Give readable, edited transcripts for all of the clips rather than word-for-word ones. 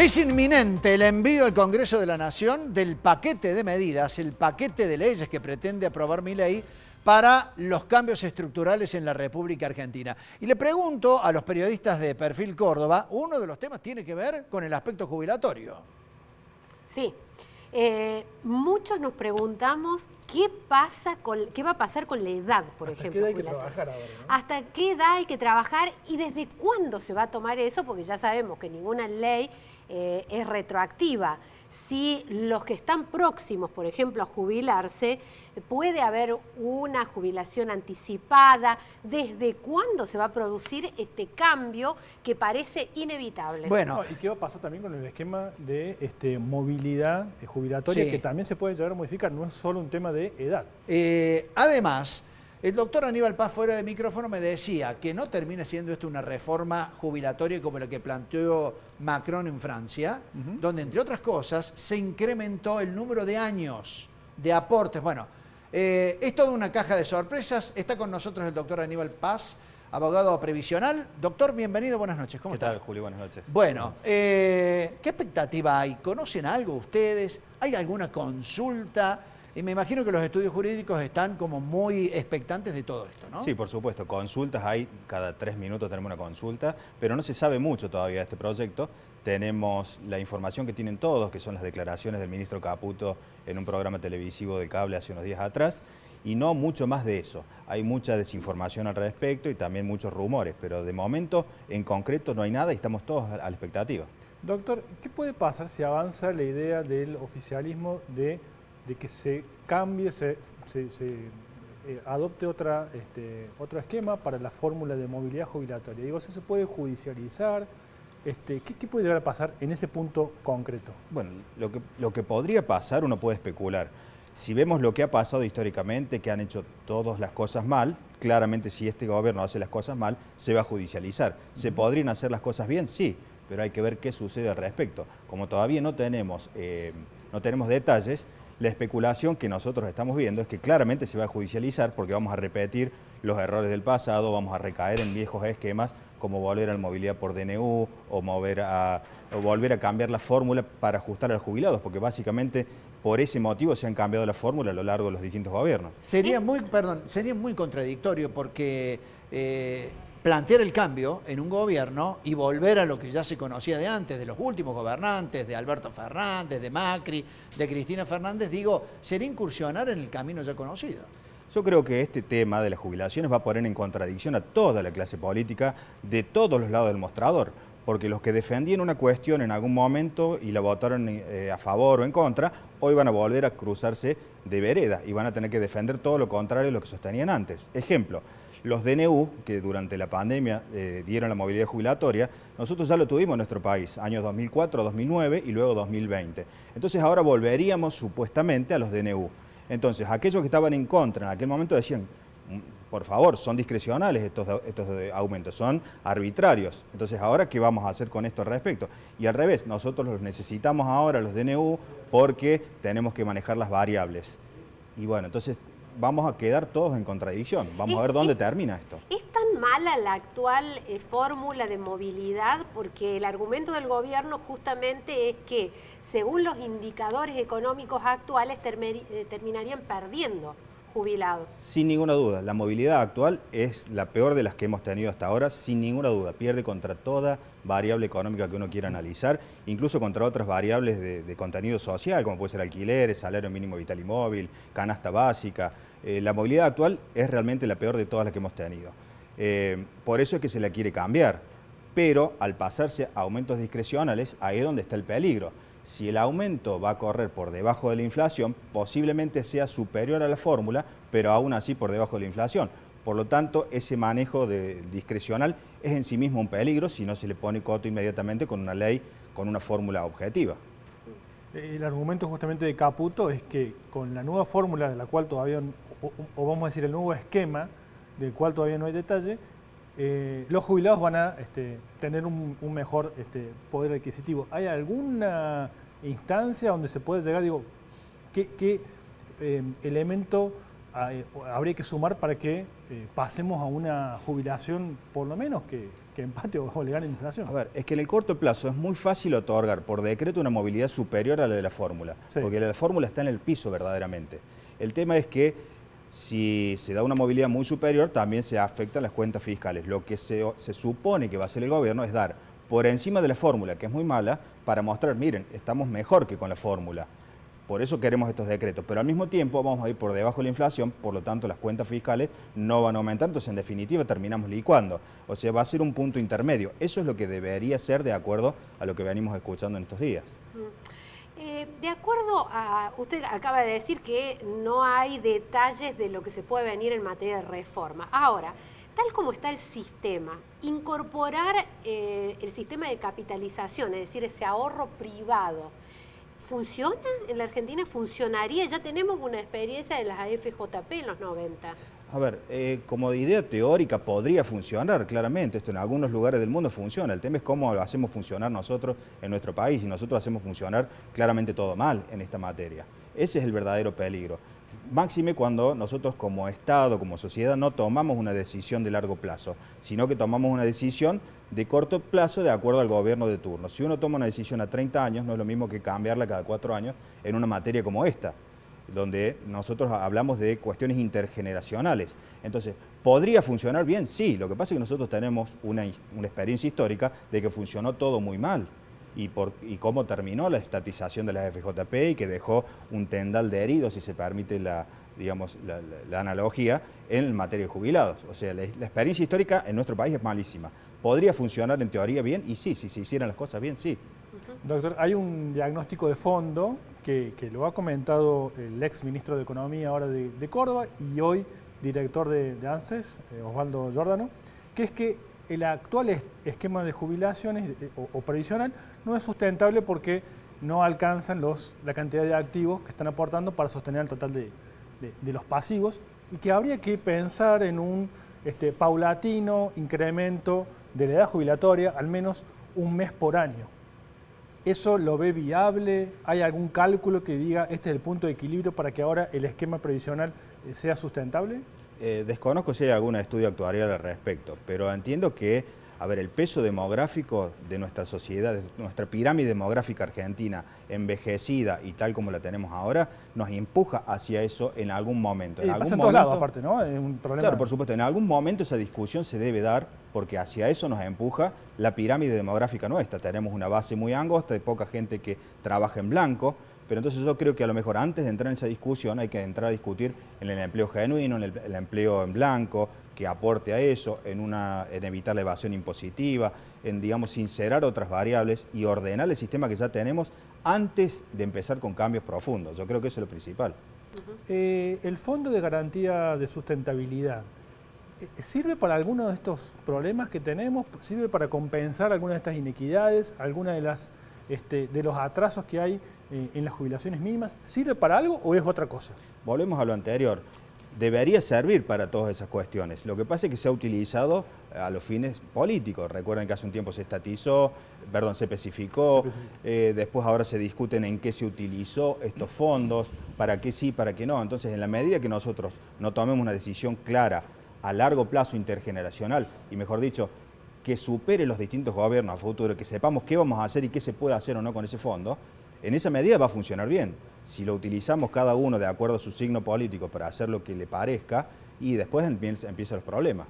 Es inminente el envío al Congreso de la Nación del paquete de medidas, el paquete de leyes que pretende aprobar Milei para los cambios estructurales en la República Argentina. Y le pregunto a los periodistas de Perfil Córdoba, uno de los temas tiene que ver con el aspecto jubilatorio. Sí. Muchos nos preguntamos qué va a pasar con la edad, por ejemplo. ¿Hasta qué edad hay que trabajar ahora, ¿no? ¿Hasta qué edad hay que trabajar y desde cuándo se va a tomar eso? Porque ya sabemos que ninguna ley es retroactiva. Si los que están próximos, por ejemplo, a jubilarse, puede haber una jubilación anticipada. ¿Desde cuándo se va a producir este cambio que parece inevitable? Bueno, ¿Y qué va a pasar también con el esquema de movilidad jubilatoria, sí, que también se puede llegar a modificar? No es solo un tema de edad. además, el doctor Aníbal Paz, fuera de micrófono, me decía que no termine siendo esto una reforma jubilatoria como la que planteó Macron en Francia, donde, entre otras cosas, se incrementó el número de años de aportes. Bueno, es toda una caja de sorpresas. Está con nosotros el doctor Aníbal Paz, abogado previsional. Doctor, bienvenido, buenas noches. ¿Cómo está? ¿Qué tal, Julio? Buenas noches. Bueno, ¿qué expectativa hay? ¿Conocen algo ustedes? ¿Hay alguna consulta? Y me imagino que los estudios jurídicos están como muy expectantes de todo esto, ¿no? Sí, por supuesto, consultas hay, cada 3 minutos tenemos una consulta, pero no se sabe mucho todavía de este proyecto. Tenemos la información que tienen todos, que son las declaraciones del ministro Caputo en un programa televisivo de cable hace unos días atrás, y no mucho más de eso. Hay mucha desinformación al respecto y también muchos rumores, pero de momento, en concreto, no hay nada y estamos todos a la expectativa. Doctor, ¿qué puede pasar si avanza la idea del oficialismo de que se cambie, se adopte otro esquema para la fórmula de movilidad jubilatoria? Digo, ¿eso se puede judicializar? ¿Qué puede llegar a pasar en ese punto concreto? Bueno, lo que podría pasar, uno puede especular. Si vemos lo que ha pasado históricamente, que han hecho todas las cosas mal, claramente si este gobierno hace las cosas mal, se va a judicializar. ¿Se podrían hacer las cosas bien? Sí, pero hay que ver qué sucede al respecto. Como todavía no tenemos detalles, la especulación que nosotros estamos viendo es que claramente se va a judicializar porque vamos a repetir los errores del pasado, vamos a recaer en viejos esquemas como volver a la movilidad por DNU o volver a cambiar la fórmula para ajustar a los jubilados, porque básicamente por ese motivo se han cambiado la fórmula a lo largo de los distintos gobiernos. Sería muy contradictorio porque plantear el cambio en un gobierno y volver a lo que ya se conocía de antes, de los últimos gobernantes, de Alberto Fernández, de Macri, de Cristina Fernández, digo, sería incursionar en el camino ya conocido. Yo creo que este tema de las jubilaciones va a poner en contradicción a toda la clase política de todos los lados del mostrador, porque los que defendían una cuestión en algún momento y la votaron a favor o en contra, hoy van a volver a cruzarse de vereda y van a tener que defender todo lo contrario de lo que sostenían antes. Ejemplo, los DNU, que durante la pandemia dieron la movilidad jubilatoria, nosotros ya lo tuvimos en nuestro país, años 2004, 2009 y luego 2020. Entonces ahora volveríamos supuestamente a los DNU. Entonces aquellos que estaban en contra en aquel momento decían, por favor, son discrecionales estos aumentos, son arbitrarios. Entonces ahora, ¿qué vamos a hacer con esto al respecto? Y al revés, nosotros los necesitamos ahora, los DNU, porque tenemos que manejar las variables. Y bueno, entonces vamos a quedar todos en contradicción. Vamos a ver dónde termina esto. ¿Es tan mala la actual fórmula de movilidad? Porque el argumento del gobierno justamente es que, según los indicadores económicos actuales, terminarían perdiendo jubilados. Sin ninguna duda, la movilidad actual es la peor de las que hemos tenido hasta ahora, sin ninguna duda. Pierde contra toda variable económica que uno quiera analizar, incluso contra otras variables de contenido social, como puede ser alquileres, salario mínimo vital y móvil, canasta básica. La movilidad actual es realmente la peor de todas las que hemos tenido. Por eso es que se la quiere cambiar, pero al pasarse a aumentos discrecionales, ahí es donde está el peligro. Si el aumento va a correr por debajo de la inflación, posiblemente sea superior a la fórmula, pero aún así por debajo de la inflación. Por lo tanto, ese manejo discrecional es en sí mismo un peligro si no se le pone coto inmediatamente con una ley, con una fórmula objetiva. El argumento justamente de Caputo es que con la nueva fórmula de la cual todavía, o vamos a decir el nuevo esquema del cual todavía no hay detalle, los jubilados van a tener un mejor poder adquisitivo. ¿Hay alguna instancia donde se puede llegar, digo, qué elemento habría que sumar para que pasemos a una jubilación por lo menos que que empate o le gane la inflación. A ver, es que en el corto plazo es muy fácil otorgar por decreto una movilidad superior a la de la fórmula, Sí. porque la fórmula está en el piso verdaderamente. El tema es que si se da una movilidad muy superior, también se afectan las cuentas fiscales. Lo que se supone que va a hacer el gobierno es dar por encima de la fórmula, que es muy mala, para mostrar, miren, estamos mejor que con la fórmula. Por eso queremos estos decretos, pero al mismo tiempo vamos a ir por debajo de la inflación, por lo tanto las cuentas fiscales no van a aumentar, entonces en definitiva terminamos licuando. O sea, va a ser un punto intermedio. Eso es lo que debería ser de acuerdo a lo que venimos escuchando en estos días. De acuerdo a, usted acaba de decir que no hay detalles de lo que se puede venir en materia de reforma. Ahora, tal como está el sistema, incorporar el sistema de capitalización, es decir, ese ahorro privado, ¿funciona en la Argentina? ¿Funcionaría? Ya tenemos una experiencia de las AFJP en los 90. A ver, como idea teórica podría funcionar, claramente. Esto en algunos lugares del mundo funciona. El tema es cómo lo hacemos funcionar nosotros en nuestro país, y nosotros hacemos funcionar claramente todo mal en esta materia. Ese es el verdadero peligro. Máxime cuando nosotros como Estado, como sociedad, no tomamos una decisión de largo plazo, sino que tomamos una decisión de corto plazo de acuerdo al gobierno de turno. Si uno toma una decisión a 30 años, no es lo mismo que cambiarla cada 4 años en una materia como esta, donde nosotros hablamos de cuestiones intergeneracionales. Entonces, ¿podría funcionar bien? Sí, lo que pasa es que nosotros tenemos una experiencia histórica de que funcionó todo muy mal. Y cómo terminó la estatización de las FJP y que dejó un tendal de heridos, si se permite la analogía, en materia de jubilados. O sea, la experiencia histórica en nuestro país es malísima. ¿Podría funcionar en teoría bien? Y sí, si se hicieran las cosas bien, sí. Doctor, hay un diagnóstico de fondo que lo ha comentado el ex ministro de Economía ahora de Córdoba y hoy director de ANSES, Osvaldo Giordano, que es que el actual esquema de jubilaciones o previsional no es sustentable porque no alcanzan la cantidad de activos que están aportando para sostener el total de los pasivos, y que habría que pensar en un paulatino incremento de la edad jubilatoria, al menos un mes por año. ¿Eso lo ve viable? ¿Hay algún cálculo que diga este es el punto de equilibrio para que ahora el esquema previsional sea sustentable? Desconozco si hay algún estudio actuarial al respecto, pero entiendo que, a ver, el peso demográfico de nuestra sociedad, de nuestra pirámide demográfica argentina, envejecida y tal como la tenemos ahora, nos empuja hacia eso en algún momento. Pasa en todos lados, aparte, ¿no? Es un problema. Claro, por supuesto, en algún momento esa discusión se debe dar, porque hacia eso nos empuja la pirámide demográfica nuestra. Tenemos una base muy angosta de poca gente que trabaja en blanco, pero entonces yo creo que a lo mejor antes de entrar en esa discusión hay que entrar a discutir en el empleo genuino, en el empleo en blanco, que aporte a eso, en evitar la evasión impositiva, en, digamos, sincerar otras variables y ordenar el sistema que ya tenemos antes de empezar con cambios profundos. Yo creo que eso es lo principal. El Fondo de Garantía de Sustentabilidad, ¿sirve para alguno de estos problemas que tenemos? ¿Sirve para compensar algunas de estas inequidades, algunas de los atrasos que hay en las jubilaciones mínimas? ¿Sirve para algo o es otra cosa? Volvemos a lo anterior. Debería servir para todas esas cuestiones. Lo que pasa es que se ha utilizado a los fines políticos. Recuerden que hace un tiempo se especificó, después ahora se discuten en qué se utilizó estos fondos, para qué sí, para qué no. Entonces, en la medida que nosotros no tomemos una decisión clara a largo plazo intergeneracional, y mejor dicho, que supere los distintos gobiernos a futuro, que sepamos qué vamos a hacer y qué se puede hacer o no con ese fondo, en esa medida va a funcionar bien. Si lo utilizamos cada uno de acuerdo a su signo político para hacer lo que le parezca, y después empiezan los problemas.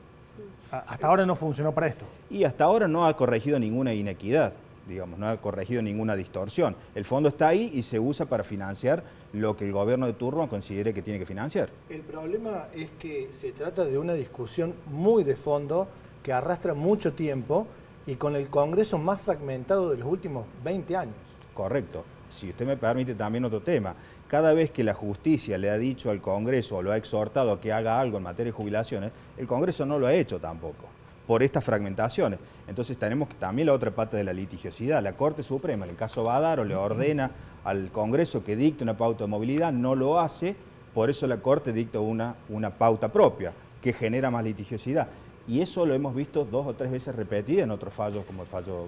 Hasta ahora no funcionó para esto. Y hasta ahora no ha corregido ninguna inequidad, digamos, no ha corregido ninguna distorsión. El fondo está ahí y se usa para financiar lo que el gobierno de turno considere que tiene que financiar. El problema es que se trata de una discusión muy de fondo que arrastra mucho tiempo y con el Congreso más fragmentado de los últimos 20 años. Correcto. Si usted me permite también otro tema, cada vez que la justicia le ha dicho al Congreso o lo ha exhortado a que haga algo en materia de jubilaciones, el Congreso no lo ha hecho tampoco, por estas fragmentaciones. Entonces tenemos también la otra parte de la litigiosidad. La Corte Suprema, en el caso Badaro, le ordena al Congreso que dicte una pauta de movilidad, no lo hace, por eso la Corte dicta una pauta propia, que genera más litigiosidad. Y eso lo hemos visto 2 o 3 veces repetido en otros fallos, como el fallo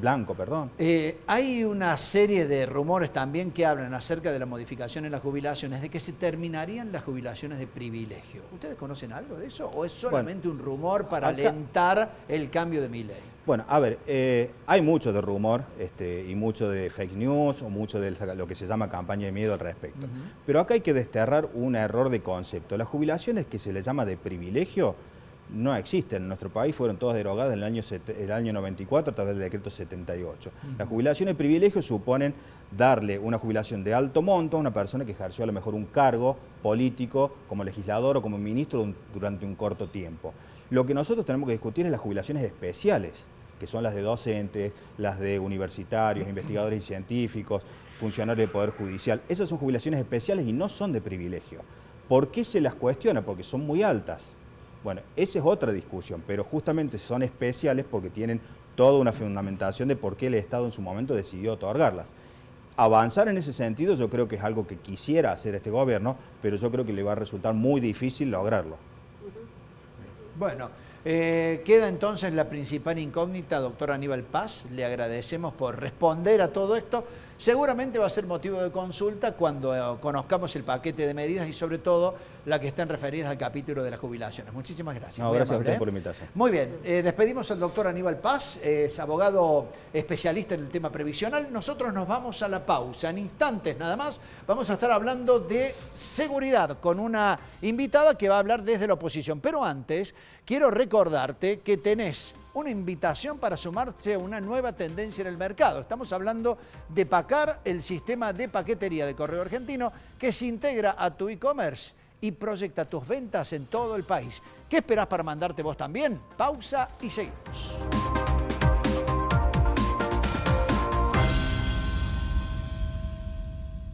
Blanco, perdón. Hay una serie de rumores también que hablan acerca de la modificación en las jubilaciones, de que se terminarían las jubilaciones de privilegio. ¿Ustedes conocen algo de eso o es solamente un rumor para alentar el cambio de Milei? Bueno, a ver, hay mucho de rumor y mucho de fake news o mucho de lo que se llama campaña de miedo al respecto. Pero acá hay que desterrar un error de concepto. Las jubilaciones que se les llama de privilegio no existen. En nuestro país fueron todas derogadas en el año 94 a través del decreto 78. Las jubilaciones de privilegio suponen darle una jubilación de alto monto a una persona que ejerció a lo mejor un cargo político como legislador o como ministro durante un corto tiempo. Lo que nosotros tenemos que discutir es las jubilaciones especiales, que son las de docentes, las de universitarios, investigadores y científicos, funcionarios del Poder Judicial. Esas son jubilaciones especiales y no son de privilegio. ¿Por qué se las cuestiona? Porque son muy altas. Bueno, esa es otra discusión, pero justamente son especiales porque tienen toda una fundamentación de por qué el Estado en su momento decidió otorgarlas. Avanzar en ese sentido yo creo que es algo que quisiera hacer este gobierno, pero yo creo que le va a resultar muy difícil lograrlo. Bueno, queda entonces la principal incógnita, doctor Aníbal Paz. Le agradecemos por responder a todo esto. Seguramente va a ser motivo de consulta cuando conozcamos el paquete de medidas y sobre todo las que están referidas al capítulo de las jubilaciones. Muchísimas gracias. No, gracias a usted por la invitación. Muy bien, despedimos al doctor Aníbal Paz, es abogado especialista en el tema previsional. Nosotros nos vamos a la pausa. En instantes nada más vamos a estar hablando de seguridad con una invitada que va a hablar desde la oposición. Pero antes, quiero recordarte que tenés una invitación para sumarse a una nueva tendencia en el mercado. Estamos hablando de Pacar, el sistema de paquetería de Correo Argentino que se integra a tu e-commerce y proyecta tus ventas en todo el país. ¿Qué esperás para mandarte vos también? Pausa y seguimos.